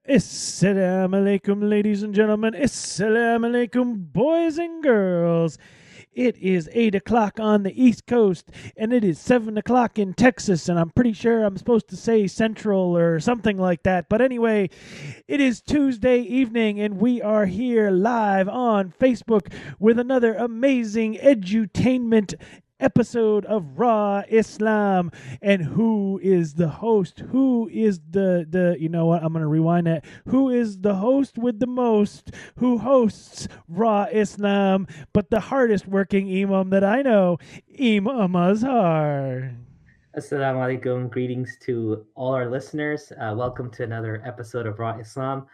Assalamu alaikum, ladies and gentlemen. Assalamu alaikum, boys and girls. It is 8 o'clock on the East Coast, and it is 7 o'clock in Texas, and I'm pretty sure I'm supposed to say Central or something like that. But anyway, it is Tuesday evening, and we are here live on Facebook with another amazing edutainment episode of Raw Islam. And who is the host? Who is the you know what? I'm going to rewind that. Who is the host with the most? Who hosts Raw Islam, but the hardest working imam that I know, Imam Azhar. Assalamu alaikum. Greetings to all our listeners. Welcome to another episode of Raw Islam.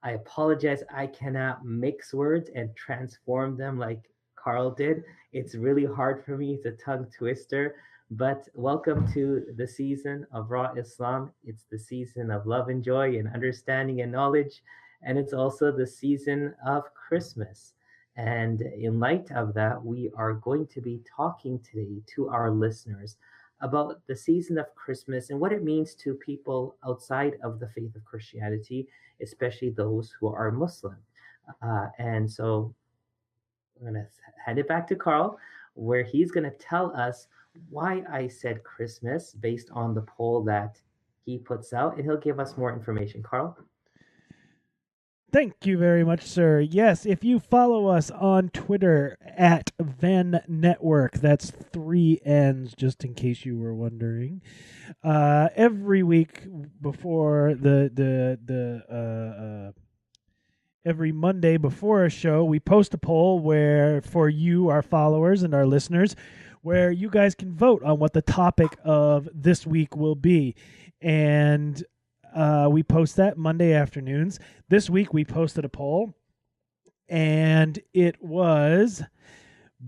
I apologize, I cannot mix words and transform them like Carl did. It's really hard for me, it's a tongue twister. But welcome to the season of Raw Islam. It's the season of love and joy and understanding and knowledge. And it's also the season of Christmas. And in light of that, we are going to be talking today to our listeners about the season of Christmas and what it means to people outside of the faith of Christianity, especially those who are Muslim. And so I'm going to hand it back to Carl, where he's going to tell us why I said Christmas based on the poll that he puts out, and he'll give us more information. Carl? Thank you very much, sir. Yes, if you follow us on Twitter at Venn Network, that's three N's, just in case you were wondering. Every week before every Monday before a show, we post a poll where for you, our followers and our listeners, where you guys can vote on what the topic of this week will be. And we post that Monday afternoons. This week we posted a poll, and it was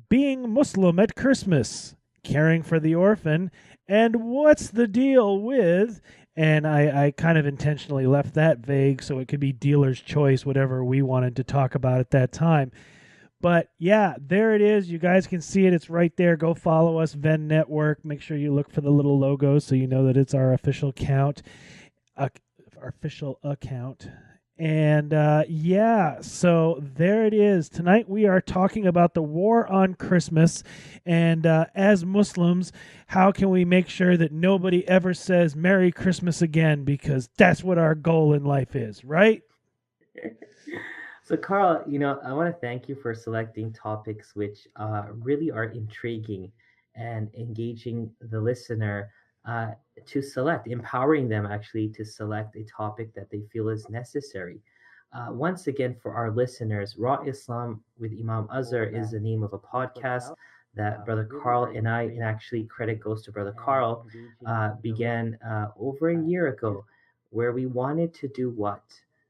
being Muslim at Christmas, caring for the orphan, and what's the deal with. And I kind of intentionally left that vague so it could be dealer's choice, whatever we wanted to talk about at that time. But yeah, there it is. You guys can see it. It's right there. Go follow us, Venn Network. Make sure you look for the little logo so you know that it's our official account. Our official account. And yeah, so there it is. Tonight we are talking about the war on Christmas. And as Muslims, how can we make sure that nobody ever says Merry Christmas again? Because that's what our goal in life is, right? So, Carl, I want to thank you for selecting topics which really are intriguing and engaging the listener uh, to select, empowering them actually to select a topic that they feel is necessary. Once again, for our listeners, Raw Islam with Imam Azhar is the name of a podcast that Brother Carl and I, and actually credit goes to Brother Carl, began over a year ago, where we wanted to do what?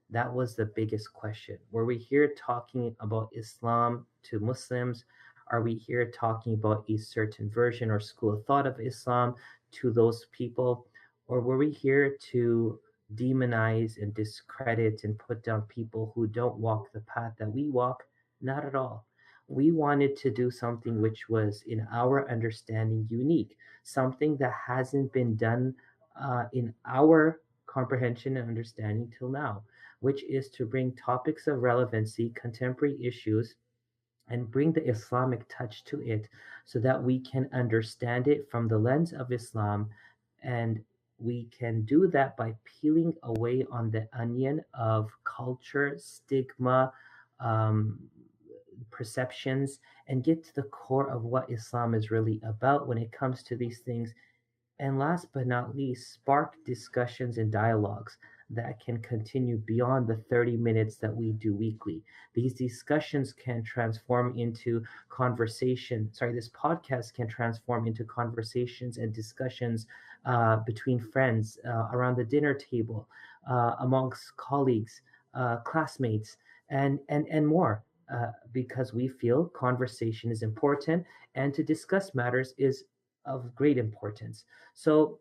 That was the biggest question. Were we here talking about Islam to Muslims? Are we here talking about a certain version or school of thought of Islam to those people? Or were we here to demonize and discredit and put down people who don't walk the path that we walk? Not at all. We wanted to do something which was, in our understanding, unique, something that hasn't been done in our comprehension and understanding till now, which is to bring topics of relevancy, contemporary issues, and bring the Islamic touch to it so that we can understand it from the lens of Islam. And we can do that by peeling away on the onion of culture, stigma, um, perceptions, and get to the core of what Islam is really about when it comes to these things, and last but not least, spark discussions and dialogues that can continue beyond the 30 minutes that we do weekly. These discussions can transform into this podcast can transform into conversations and discussions between friends, around the dinner table, amongst colleagues, classmates, and more. Because we feel conversation is important, and to discuss matters is of great importance. So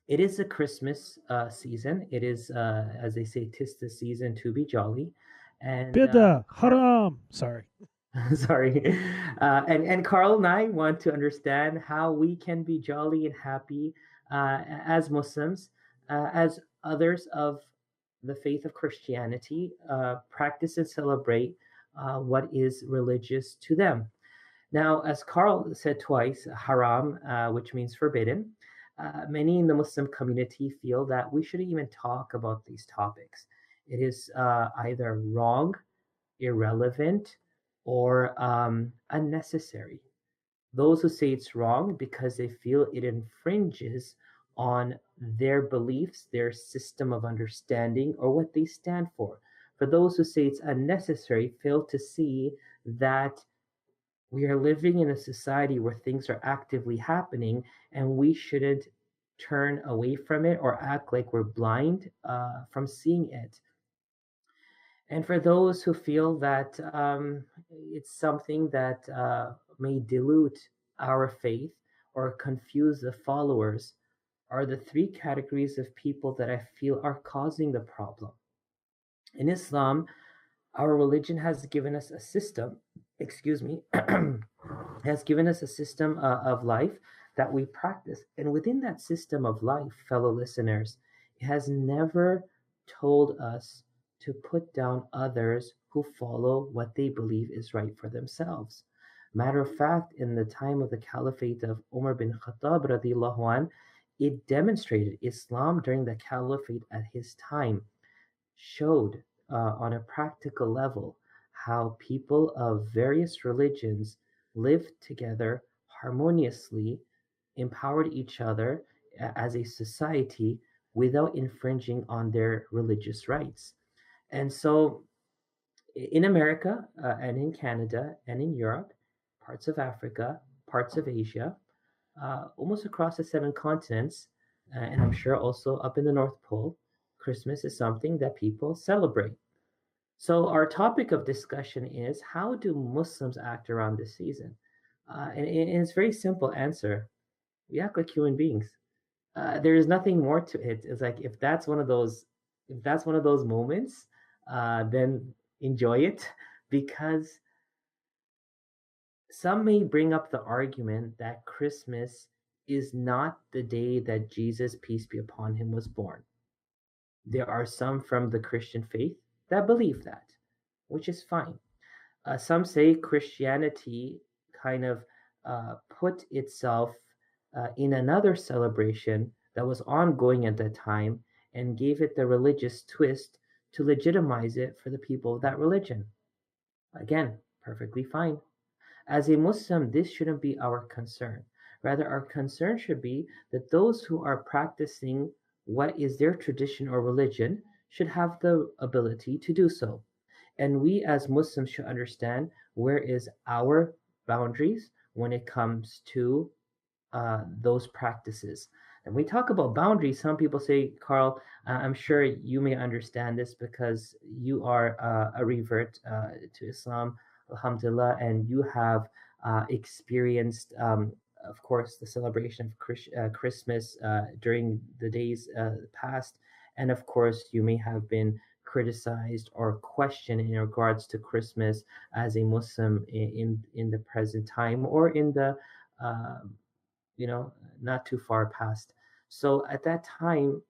it is a Christmas season. It is, as they say, 'tis the season to be jolly. And Bida, haram. Sorry. sorry, and Carl and I want to understand how we can be jolly and happy as Muslims, as others of the faith of Christianity, practice and celebrate what is religious to them. Now, as Carl said twice, haram, which means forbidden, many in the Muslim community feel that we shouldn't even talk about these topics. It is either wrong, irrelevant, or unnecessary. Those who say it's wrong because they feel it infringes on their beliefs, their system of understanding, or what they stand for. For those who say it's unnecessary, fail to see that we are living in a society where things are actively happening and we shouldn't turn away from it or act like we're blind from seeing it. And for those who feel that it's something that may dilute our faith or confuse the followers, are the three categories of people that I feel are causing the problem. In Islam, our religion has given us a system, excuse me, has given us a system of life that we practice. And within that system of life, fellow listeners, it has never told us to put down others who follow what they believe is right for themselves. Matter of fact, in the time of the caliphate of Umar bin Khattab radiallahu an, it demonstrated Islam during the caliphate at his time showed on a practical level how people of various religions lived together harmoniously, empowered each other as a society without infringing on their religious rights. And so, in America and in Canada and in Europe, parts of Africa, parts of Asia, almost across the seven continents, and I'm sure also up in the North Pole, Christmas is something that people celebrate. So, our topic of discussion is how do Muslims act around this season? And it's a very simple answer. We act like human beings. There is nothing more to it. It's like if that's one of those moments, then enjoy it because some may bring up the argument that Christmas is not the day that Jesus, peace be upon him, was born. There are some from the Christian faith that believe that, which is fine. Some say Christianity kind of put itself in another celebration that was ongoing at that time and gave it the religious twist to legitimize it for the people of that religion. Again, perfectly fine. As a Muslim, this shouldn't be our concern. Rather, our concern should be that those who are practicing what is their tradition or religion should have the ability to do so. And we as Muslims should understand where is our boundaries when it comes to those practices. And we talk about boundaries. Some people say, Carl, I'm sure you may understand this because you are a revert to Islam, alhamdulillah, and you have experienced, of course, the celebration of Christmas during the days past. And of course, you may have been criticized or questioned in regards to Christmas as a Muslim in the present time or in the uh, not too far past. So at that time,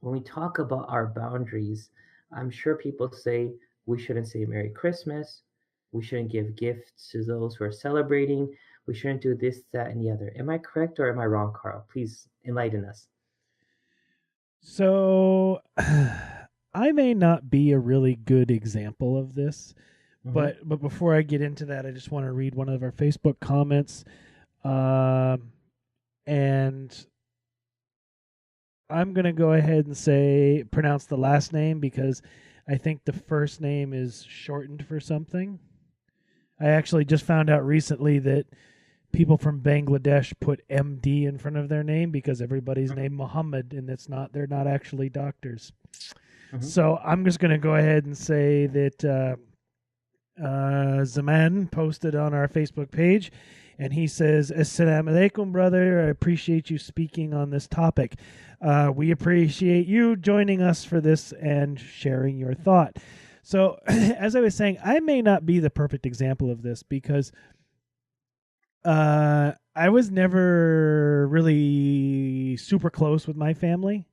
when we talk about our boundaries, I'm sure people say we shouldn't say Merry Christmas, we shouldn't give gifts to those who are celebrating, we shouldn't do this, that, and the other. Am I correct or am I wrong, Carl? Please enlighten us. So I may not be a really good example of this, Mm-hmm. but before I get into that, I just want to read one of our Facebook comments. And I'm going to go ahead and say pronounce the last name because I think the first name is shortened for something. I actually just found out recently that people from Bangladesh put MD in front of their name because everybody's named Muhammad and they're not actually doctors. Mm-hmm. So I'm just going to go ahead and say that Zaman posted on our Facebook page, and he says, Assalamu alaikum, brother. I appreciate you speaking on this topic. We appreciate you joining us for this and sharing your thought. So, as I was saying, I may not be the perfect example of this because I was never really super close with my family.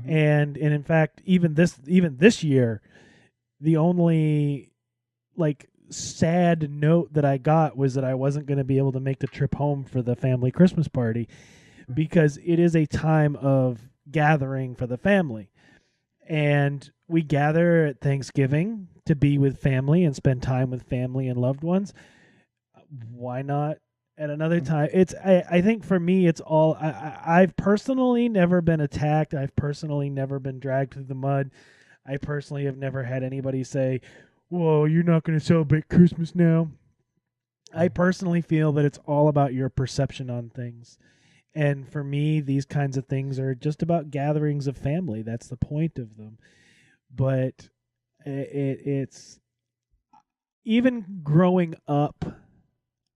Hmm. And in fact, even this year, the only like sad note that I got was that I wasn't going to be able to make the trip home for the family Christmas party, because it is a time of gathering for the family. And we gather at Thanksgiving to be with family and spend time with family and loved ones. Why not at another time? I think for me it's all I've personally never been attacked. I've personally never been dragged through the mud. I personally have never had anybody say, "Whoa, you're not going to celebrate Christmas now." I personally feel that it's all about your perception on things. And for me, these kinds of things are just about gatherings of family. That's the point of them. But it's even growing up,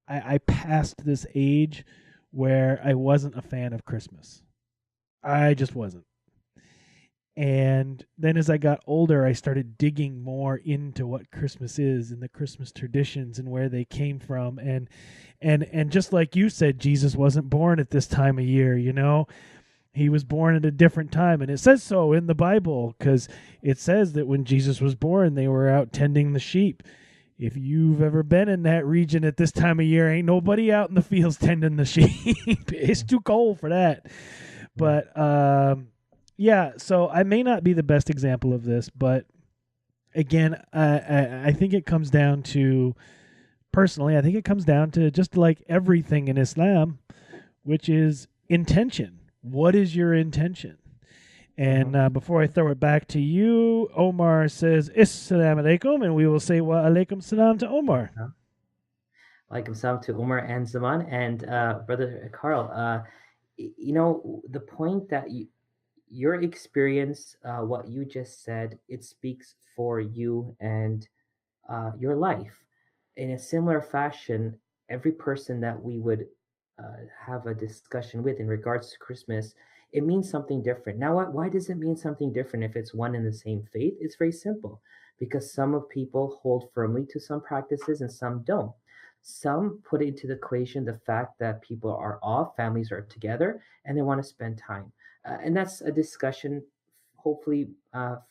I passed this age where I wasn't a fan of Christmas. I just wasn't. And then as I got older, I started digging more into what Christmas is and the Christmas traditions and where they came from. And just like you said, Jesus wasn't born at this time of year, you know. He was born at a different time, and it says so in the Bible, because it says that when Jesus was born, they were out tending the sheep. If you've ever been in that region at this time of year, ain't nobody out in the fields tending the sheep. It's too cold for that. But yeah, so I may not be the best example of this, but again, I think it comes down to, personally, I think it comes down to just like everything in Islam, which is intention. What is your intention? And Hmm. before I throw it back to you, Omar says, Assalamu alaikum, and we will say wa alaikum salam to Omar. Like salam to Umar and Zaman and brother Carl. The point that your experience, what you just said, it speaks for you and your life. In a similar fashion, every person that we would have a discussion with in regards to Christmas, it means something different. Now, why does it mean something different if it's one and the same faith? It's very simple, because some of people hold firmly to some practices and some don't. Some put into the equation the fact that people are off, families are together, and they want to spend time. And that's a discussion, hopefully,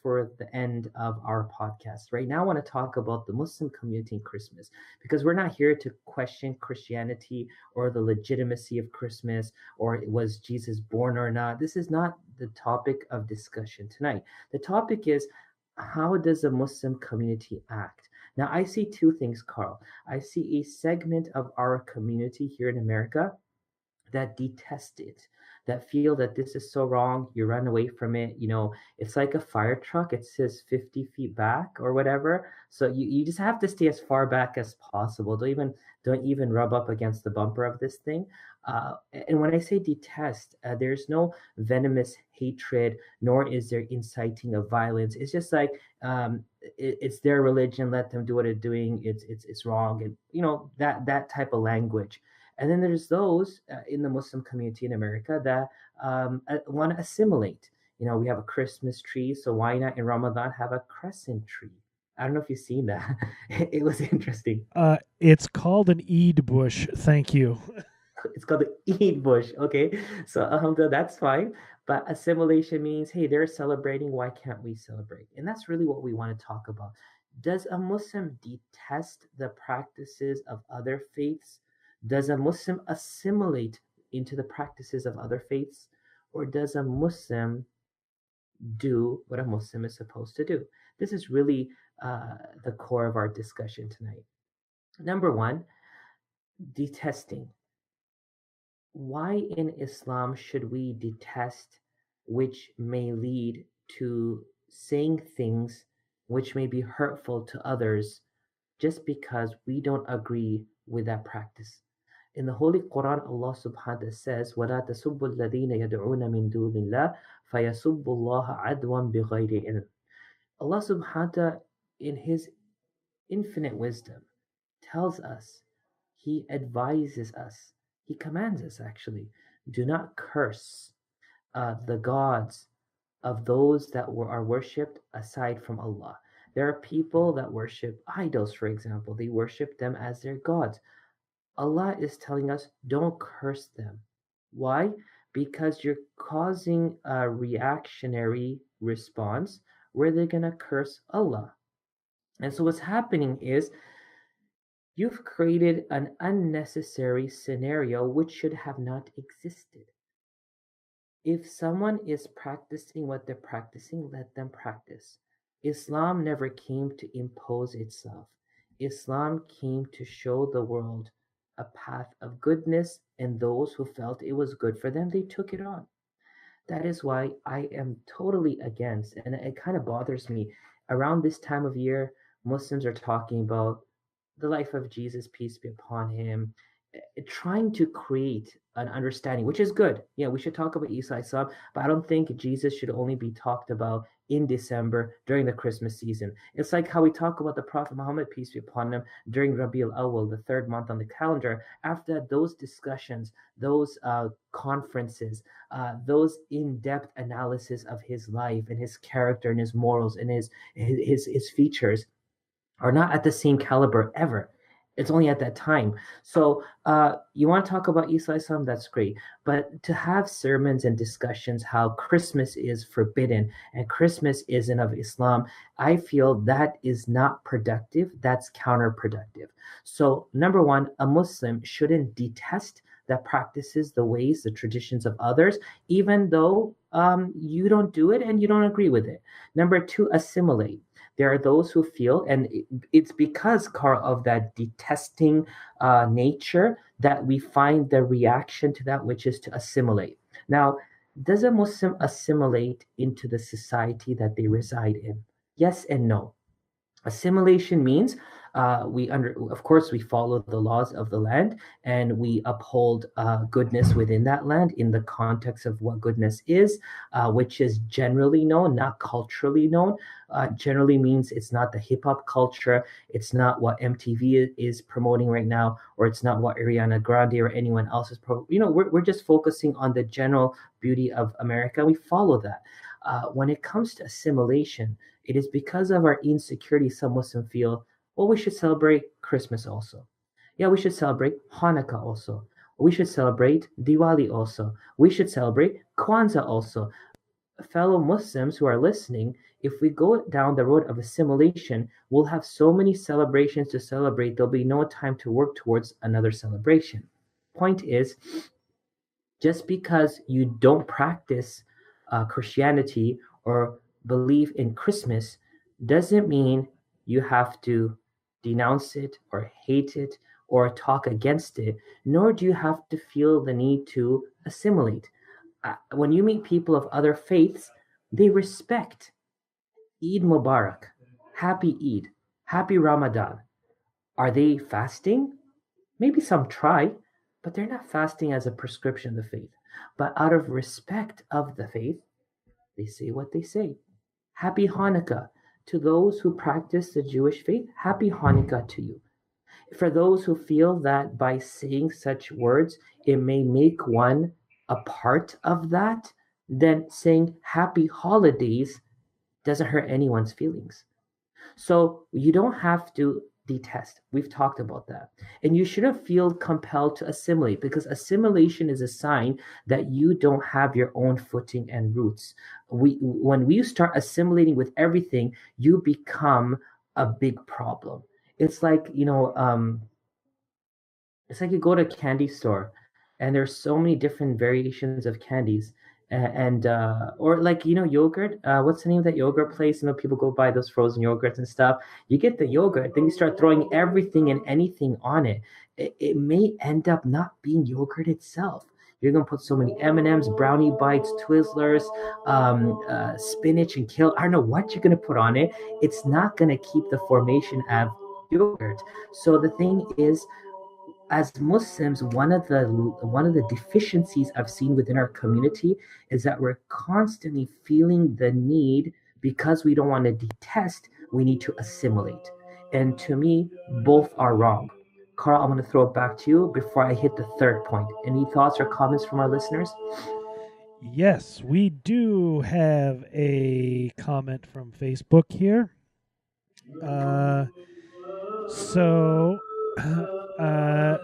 for the end of our podcast. Right now, I want to talk about the Muslim community in Christmas, because we're not here to question Christianity or the legitimacy of Christmas, or was Jesus born or not. This is not the topic of discussion tonight. The topic is, how does a Muslim community act? Now, I see two things, Carl. I see a segment of our community here in America that detest it, that feel that this is so wrong, you run away from it. It's like a fire truck, it says 50 feet back or whatever. So you just have to stay as far back as possible. Don't even rub up against the bumper of this thing. And when I say detest, there's no venomous hatred, nor is there inciting of violence. It's just like, it's their religion, let them do what they're doing, it's wrong, and that type of language. And then there's those in the Muslim community in America that want to assimilate. We have a Christmas tree, so why not in Ramadan have a crescent tree? I don't know if you've seen that. It was interesting. It's called an Eid bush. Thank you. It's called the Eid bush. Okay, so alhamdulillah, that's fine. But assimilation means, hey, they're celebrating. Why can't we celebrate? And that's really what we want to talk about. Does a Muslim detest the practices of other faiths? Does a Muslim assimilate into the practices of other faiths? Or does a Muslim do what a Muslim is supposed to do? This is really the core of our discussion tonight. Number one, detesting. Why in Islam should we detest, which may lead to saying things which may be hurtful to others, just because we don't agree with that practice? In the Holy Quran, Allah subhanahu wa ta'ala says, وَلَا تَسُبُّوا الَّذِينَ يَدْعُونَ مِن دُونِ اللَّهِ فَيَسُبُّوا اللَّهَ عَدْوًا بِغَيْرِ عِلْمٍ. Allah subhanahu wa ta'ala, in His infinite wisdom, tells us, He advises us, He commands us actually, do not curse the gods of those that are worshipped aside from Allah. There are people that worship idols, for example. They worship them as their gods. Allah is telling us, don't curse them. Why? because you're causing a reactionary response where they're going to curse Allah. And so what's happening is you've created an unnecessary scenario which should have not existed. If someone is practicing what they're practicing, let them practice. Islam never came to impose itself. Islam came to show the world a path of goodness, and those who felt it was good for them, they took it on. That is why I am totally against, and it kind of bothers me. Around this time of year, Muslims are talking about the life of Jesus, peace be upon him, trying to create an understanding, which is good. Yeah, we should talk about Isa Islam, but I don't think Jesus should only be talked about in December during the Christmas season. It's like how we talk about the Prophet Muhammad, peace be upon him, during Rabi al Awal, the third month on the calendar. After that, those discussions, those conferences, those in-depth analysis of his life and his character and his morals and his features are not at the same caliber ever. It's only at that time. So you want to talk about Isa Islam? That's great. But to have sermons and discussions how Christmas is forbidden and Christmas isn't of Islam, I feel that is not productive. That's counterproductive. So number one, a Muslim shouldn't detest that practices the ways, the traditions of others, even though you don't do it and you don't agree with it. Number two, assimilate. There are those who feel, and it's because, Carl, of that detesting nature that we find the reaction to that, which is to assimilate. Now, does a Muslim assimilate into the society that they reside in? Yes and no. Assimilation means of course, we follow the laws of the land and we uphold goodness within that land in the context of what goodness is, which is generally known, not culturally known. Generally means it's not the hip hop culture, it's not what MTV is promoting right now, or it's not what Ariana Grande or anyone else is we're just focusing on the general beauty of America. We follow that. When it comes to assimilation, it is because of our insecurity some Muslims feel, well, we should celebrate Christmas also. Yeah, we should celebrate Hanukkah also. We should celebrate Diwali also. We should celebrate Kwanzaa also. Fellow Muslims who are listening, if we go down the road of assimilation, we'll have so many celebrations to celebrate, there'll be no time to work towards another celebration. Point is, just because you don't practice Christianity or believe in Christmas doesn't mean you have to denounce it or hate it or talk against it, nor do you have to feel the need to assimilate. When you meet people of other faiths, they respect Eid Mubarak, Happy Eid, Happy Ramadan. Are they fasting? Maybe some try, but they're not fasting as a prescription of the faith. But out of respect of the faith, they say what they say. Happy Hanukkah. To those who practice the Jewish faith, happy Hanukkah to you. For those who feel that by saying such words, it may make one a part of that, then saying happy holidays doesn't hurt anyone's feelings. So you don't have to detest. We've talked about that. And you shouldn't feel compelled to assimilate, because assimilation is a sign that you don't have your own footing and roots. When we start assimilating with everything, you become a big problem. It's like, it's like you go to a candy store and there's so many different variations of candies, and or like, yogurt, what's the name of that yogurt place? People go buy those frozen yogurts and stuff. You get the yogurt, then you start throwing everything and anything on it. It may end up not being yogurt itself. You're gonna put so many M&Ms, brownie bites, Twizzlers, spinach and kale. I don't know what you're gonna put on it. It's not gonna keep the formation of yogurt. So the thing is, as Muslims, one of the deficiencies I've seen within our community is that we're constantly feeling the need, because we don't want to detest, we need to assimilate. And to me, both are wrong. Carl, I'm going to throw it back to you before I hit the third point. Any thoughts or comments from our listeners? Yes, we do have a comment from Facebook here. Uh, so,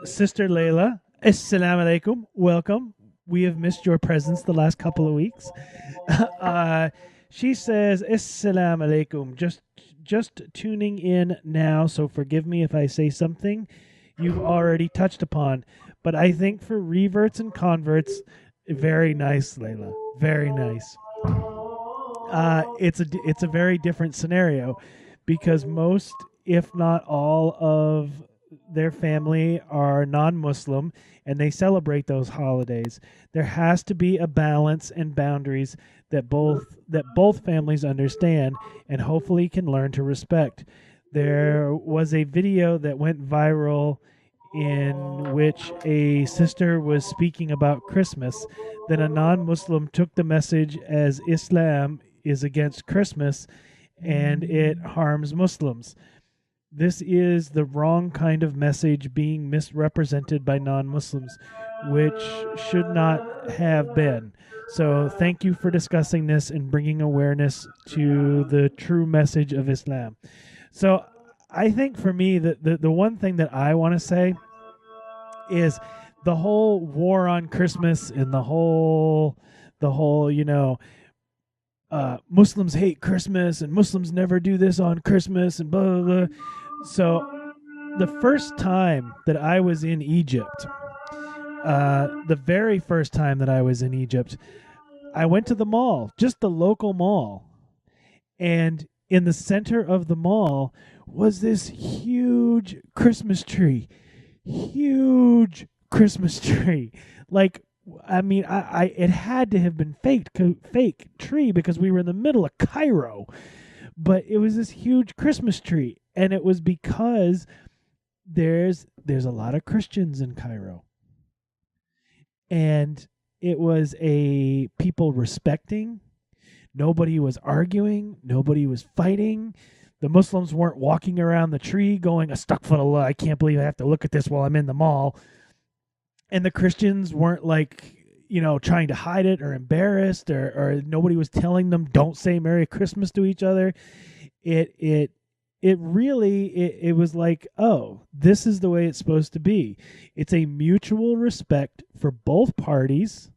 Sister Layla, Assalamu alaikum, welcome. We have missed your presence the last couple of weeks. uh, she says, "Assalamu alaikum. Just tuning in now, so forgive me if I say something you've already touched upon. But I think for reverts and converts, very nice, Layla. Very nice. It's a very different scenario because most, if not all, of their family are non-Muslim and they celebrate those holidays. There has to be a balance and boundaries that both families understand and hopefully can learn to respect. There was a video that went viral in which a sister was speaking about Christmas. Then a non Muslim took the message as Islam is against Christmas and it harms Muslims. This is the wrong kind of message being misrepresented by non Muslims, which should not have been. So, thank you for discussing this and bringing awareness to the true message of Islam. So, I think for me, the one thing that I want to say is the whole war on Christmas and the whole Muslims hate Christmas and Muslims never do this on Christmas and blah blah blah. So the first time that I was in Egypt, the very first time that I was in Egypt, I went to the mall, just the local mall, and in the center of the mall was this huge Christmas tree, huge Christmas tree. Like, I mean, I it had to have been fake tree because we were in the middle of Cairo, but it was this huge Christmas tree, and it was because there's a lot of Christians in Cairo, and it was a people respecting. Nobody was arguing. Nobody was fighting. The Muslims weren't walking around the tree going, astaghfirullah, I can't believe I have to look at this while I'm in the mall. And the Christians weren't like, trying to hide it or embarrassed or nobody was telling them don't say Merry Christmas to each other. It really it was like, oh, this is the way it's supposed to be. It's a mutual respect for both parties.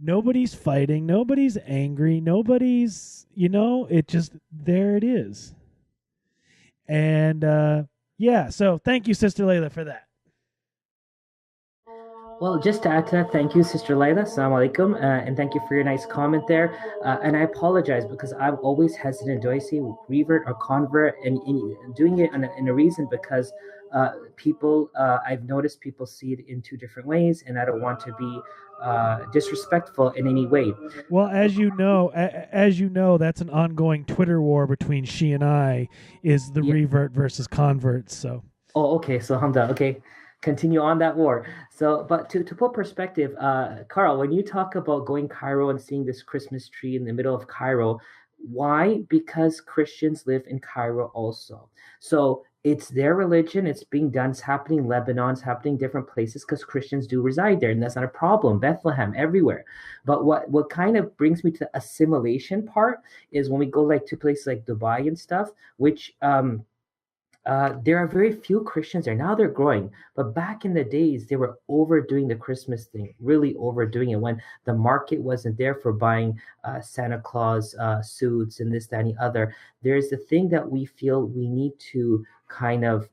Nobody's fighting, nobody's angry, nobody's, it just, there it is. And yeah, so thank you, Sister Layla, for that. Well, just to add to that, thank you, Sister Laila. Assalamu alaikum. And thank you for your nice comment there. And I apologize because I'm always hesitant. Do I say revert or convert? And doing it in a reason because I've noticed people see it in two different ways, and I don't want to be disrespectful in any way. Well, as you know, that's an ongoing Twitter war between she and I, is the Yeah. revert versus converts. So Oh, okay. So Hamza, okay, continue on that war. So, but to put perspective, Carl, when you talk about going Cairo and seeing this Christmas tree in the middle of Cairo, why? Because Christians live in Cairo also. So it's their religion. It's being done. It's happening in Lebanon. It's happening in different places because Christians do reside there, and that's not a problem. Bethlehem, everywhere. But what kind of brings me to the assimilation part is when we go like to places like Dubai and stuff, which there are very few Christians there. Now they're growing. But back in the days, they were overdoing the Christmas thing, really overdoing it when the market wasn't there for buying Santa Claus suits and this, that, and the other. There's the thing that we feel we need to kind of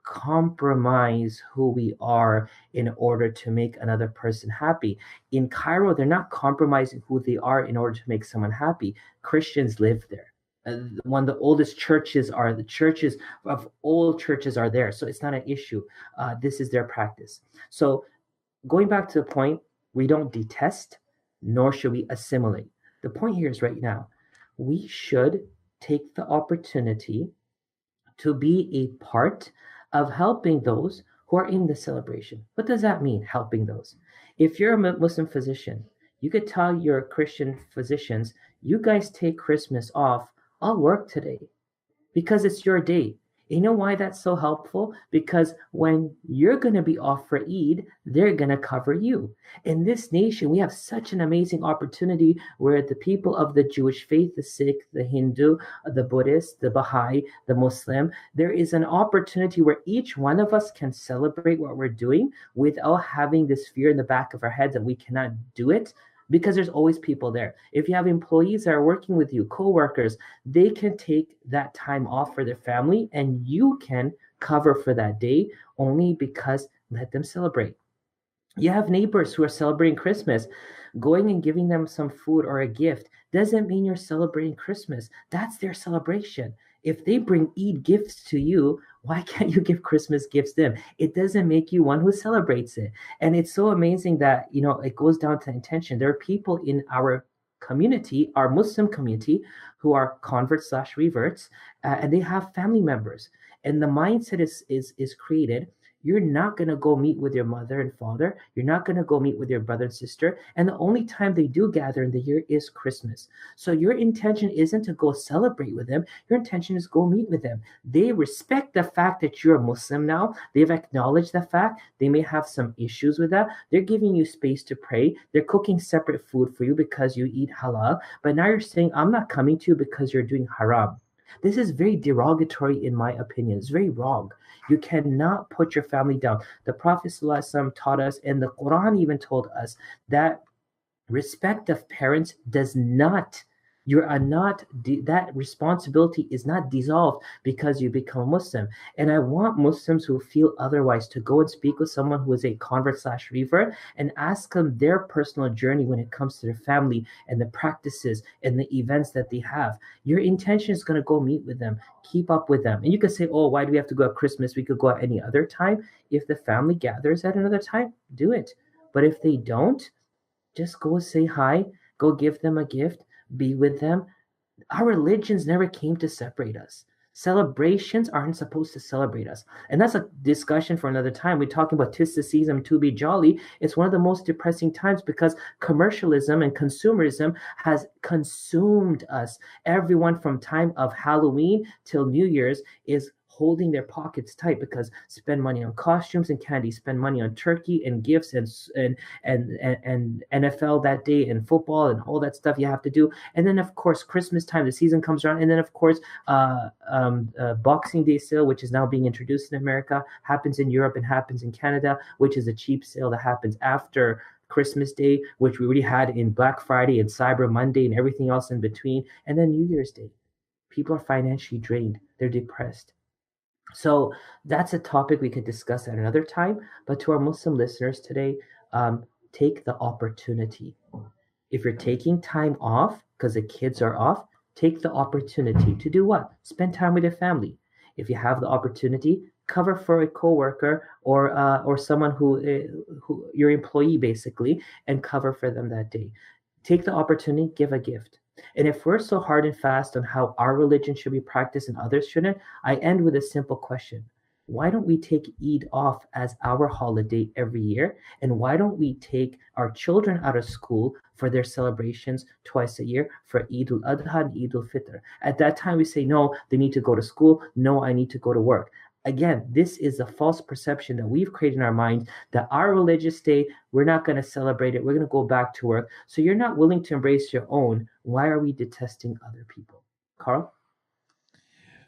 compromise who we are in order to make another person happy. In Cairo, they're not compromising who they are in order to make someone happy. Christians live there. One of the oldest churches are the churches of all churches are there, so it's not an issue. This is their practice. So going back to the point, we don't detest, nor should we assimilate. The point here is right now, we should take the opportunity to be a part of helping those who are in the celebration. What does that mean, helping those? If you're a Muslim physician, you could tell your Christian physicians, you guys take Christmas off. I'll work today because it's your day. You know why that's so helpful? Because when you're going to be off for Eid, they're going to cover you. In this nation, we have such an amazing opportunity where the people of the Jewish faith, the Sikh, the Hindu, the Buddhist, the Baha'i, the Muslim, there is an opportunity where each one of us can celebrate what we're doing without having this fear in the back of our head that we cannot do it, because there's always people there. If you have employees that are working with you, co-workers, they can take that time off for their family and you can cover for that day, only because let them celebrate. You have neighbors who are celebrating Christmas. Going and giving them some food or a gift doesn't mean you're celebrating Christmas. That's their celebration. If they bring Eid gifts to you, why can't you give Christmas gifts to them? It doesn't make you one who celebrates it. And it's so amazing that, it goes down to intention. There are people in our community, our Muslim community, who are converts slash reverts, and they have family members. And the mindset is created. You're not going to go meet with your mother and father. You're not going to go meet with your brother and sister. And the only time they do gather in the year is Christmas. So your intention isn't to go celebrate with them. Your intention is go meet with them. They respect the fact that you're a Muslim now. They've acknowledged the fact. They may have some issues with that. They're giving you space to pray. They're cooking separate food for you because you eat halal. But now you're saying, I'm not coming to you because you're doing haram. This is very derogatory, in my opinion. It's very wrong. You cannot put your family down. The Prophet ﷺ taught us, and the Quran even told us, that respect of parents does not, you are not, that responsibility is not dissolved because you become Muslim. And I want Muslims who feel otherwise to go and speak with someone who is a convert slash revert and ask them their personal journey when it comes to their family and the practices and the events that they have. Your intention is going to go meet with them, keep up with them. And you could say, oh, why do we have to go at Christmas? We could go at any other time. If the family gathers at another time, do it. But if they don't, just go say hi, go give them a gift, be with them. Our religions never came to separate us. Celebrations aren't supposed to celebrate us. And that's a discussion for another time. We're talking about 'tis the season to be jolly. It's one of the most depressing times because commercialism and consumerism has consumed us. Everyone from time of Halloween till New Year's is holding their pockets tight because spend money on costumes and candy, spend money on turkey and gifts and NFL that day and football and all that stuff you have to do. And then of course Christmas time, the season comes around, and then of course Boxing Day sale, which is now being introduced in America, happens in Europe and happens in Canada, which is a cheap sale that happens after Christmas Day, which we already had in Black Friday and Cyber Monday and everything else in between, and then New Year's Day. People are financially drained. They're depressed. So that's a topic we could discuss at another time. But to our Muslim listeners today, take the opportunity. If you're taking time off because the kids are off, take the opportunity to do what? Spend time with your family. If you have the opportunity, cover for a coworker or someone who your employee basically, and cover for them that day. Take the opportunity, give a gift. And if we're so hard and fast on how our religion should be practiced and others shouldn't, I end with a simple question. Why don't we take Eid off as our holiday every year? And why don't we take our children out of school for their celebrations twice a year for Eid al-Adha and Eid al-Fitr? At that time, we say, no, they need to go to school. No, I need to go to work. Again, this is a false perception that we've created in our minds that our religious day, we're not going to celebrate it. We're going to go back to work. So you're not willing to embrace your own. Why are we detesting other people? Carl?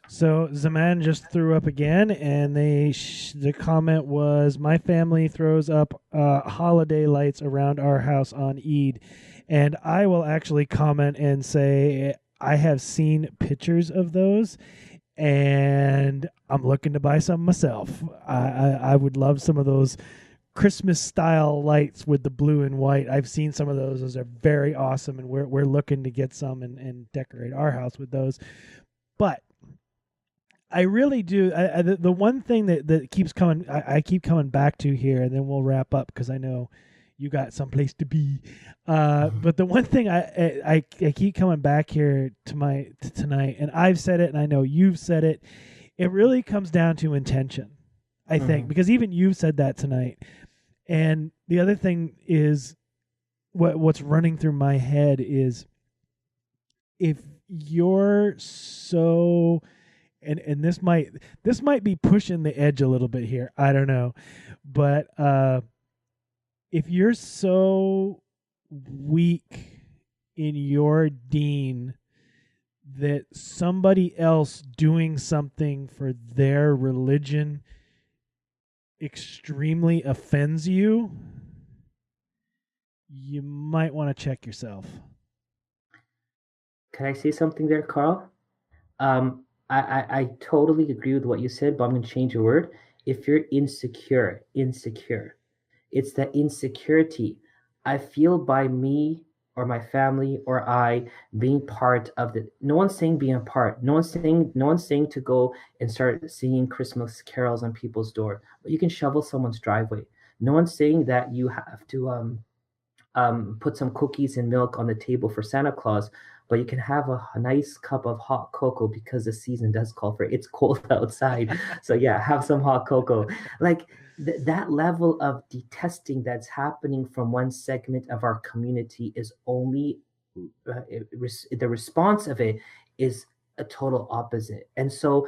So Zaman just threw up again, and the comment was, "My family throws up holiday lights around our house on Eid," and I will actually comment and say I have seen pictures of those, and I'm looking to buy some myself. I would love some of those Christmas style lights with the blue and white. I've seen some of those. Those are very awesome, and we're looking to get some and decorate our house with those. But I really do. The one thing that keeps coming, I keep coming back to here, and then we'll wrap up because I know you got someplace to be. But the one thing I keep coming back here to tonight, and I've said it, and I know you've said it. It really comes down to intention, I think, because even you've said that tonight. And the other thing is, what's running through my head is, if you're so and this might be pushing the edge a little bit here. I don't know, but if you're so weak in your dean that somebody else doing something for their religion extremely offends you, you might want to check yourself. Can I say something there, Carl? I totally agree with what you said, but I'm going to change a word. If you're insecure, it's the insecurity I feel by me or my family or I being part of the. No one's saying being a part. No one's saying to go and start singing Christmas carols on people's door. But you can shovel someone's driveway. No one's saying that you have to put some cookies and milk on the table for Santa Claus, but you can have a nice cup of hot cocoa because the season does call for it. It's cold outside. So, yeah, have some hot cocoa. Like that level of detesting that's happening from one segment of our community is only the response of it is a total opposite. And so,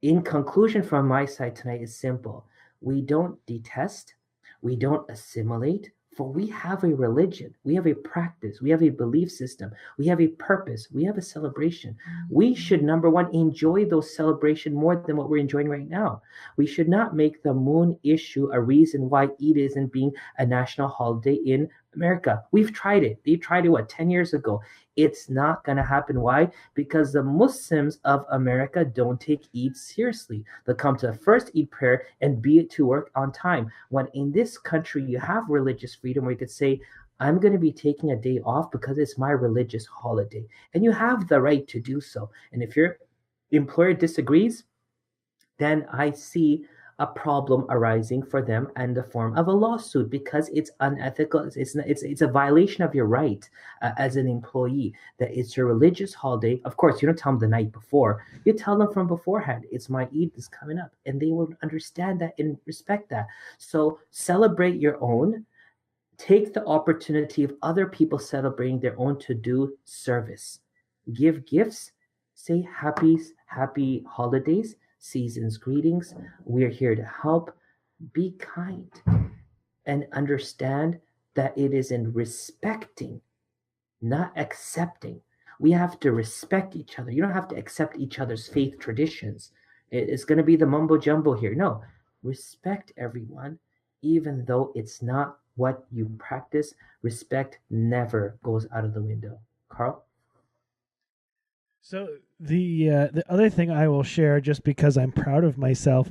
in conclusion, from my side tonight is simple. We don't detest, we don't assimilate, for we have a religion, we have a practice, we have a belief system, we have a purpose, we have a celebration. We should, number one, enjoy those celebrations more than what we're enjoying right now. We should not make the moon issue a reason why Eid isn't being a national holiday in America. We've tried it. They tried it, what, 10 years ago? It's not going to happen. Why? Because the Muslims of America don't take Eid seriously. They'll come to the first Eid prayer and be it to work on time. When in this country, you have religious freedom where you could say, I'm going to be taking a day off because it's my religious holiday. And you have the right to do so. And if your employer disagrees, then I see a problem arising for them in the form of a lawsuit because it's unethical. It's a violation of your right as an employee that it's your religious holiday. Of course, you don't tell them the night before. You tell them from beforehand. It's my Eid is coming up, and they will understand that and respect that. So celebrate your own. Take the opportunity of other people celebrating their own to do service. Give gifts. Say happy holidays, season's greetings. We're here to help. Be kind and understand that it is in respecting, not accepting. We have to respect each other. You don't have to accept each other's faith traditions. It's going to be the mumbo jumbo here. No, respect everyone, even though it's not what you practice. Respect never goes out of the window. Carl? So the other thing I will share, just because I'm proud of myself,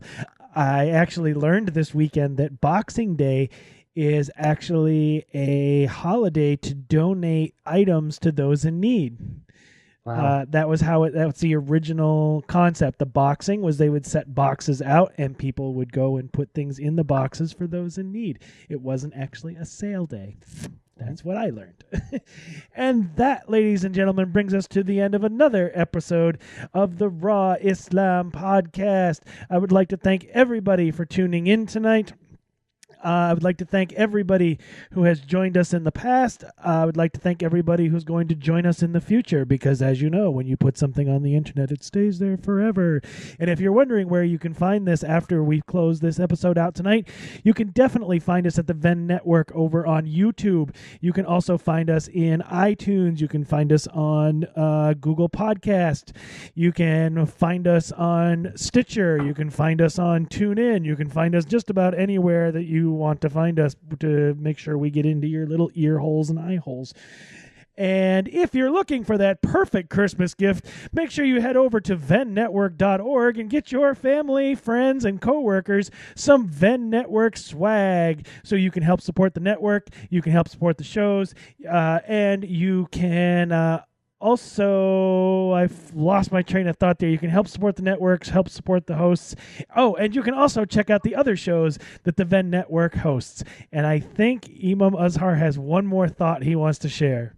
I actually learned this weekend that Boxing Day is actually a holiday to donate items to those in need. Wow. That was the original concept. The boxing was they would set boxes out and people would go and put things in the boxes for those in need. It wasn't actually a sale day. That's what I learned. And that, ladies and gentlemen, brings us to the end of another episode of the Raw Islam podcast. I would like to thank everybody for tuning in tonight. I would like to thank everybody who has joined us in the past. I would like to thank everybody who's going to join us in the future because, as you know, when you put something on the internet, it stays there forever. And if you're wondering where you can find this after we close this episode out tonight, you can definitely find us at the Venn Network over on YouTube. You can also find us in iTunes. You can find us on Google Podcast. You can find us on Stitcher. You can find us on TuneIn. You can find us just about anywhere that you want to find us to make sure we get into your little ear holes and eye holes. And if you're looking for that perfect Christmas gift, make sure you head over to vennetwork.org and get your family, friends, and coworkers some Venn Network swag so you can help support the network, you can help support the shows, and you can also, I've lost my train of thought there. You can help support the networks, help support the hosts. Oh, and you can also check out the other shows that the Venn Network hosts. And I think Imam Azhar has one more thought he wants to share.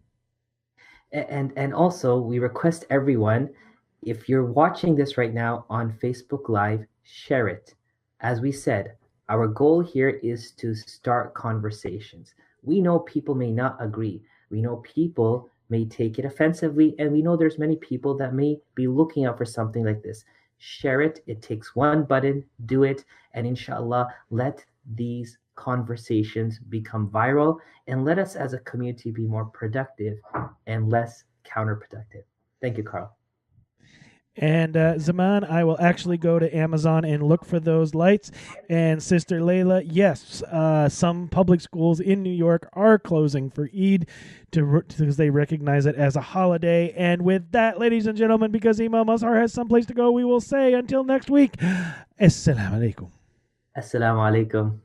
And also, we request everyone, if you're watching this right now on Facebook Live, share it. As we said, our goal here is to start conversations. We know people may not agree. We know people may take it offensively, and we know there's many people that may be looking out for something like this. Share it. It takes one button. Do it. And inshallah, let these conversations become viral and let us as a community be more productive and less counterproductive. Thank you, Carl. And Zaman, I will actually go to Amazon and look for those lights. And Sister Layla, yes, some public schools in New York are closing for Eid because they recognize it as a holiday. And with that, ladies and gentlemen, because Imam Azhar has someplace to go, we will say until next week, Assalamu alaikum. Assalamu alaikum.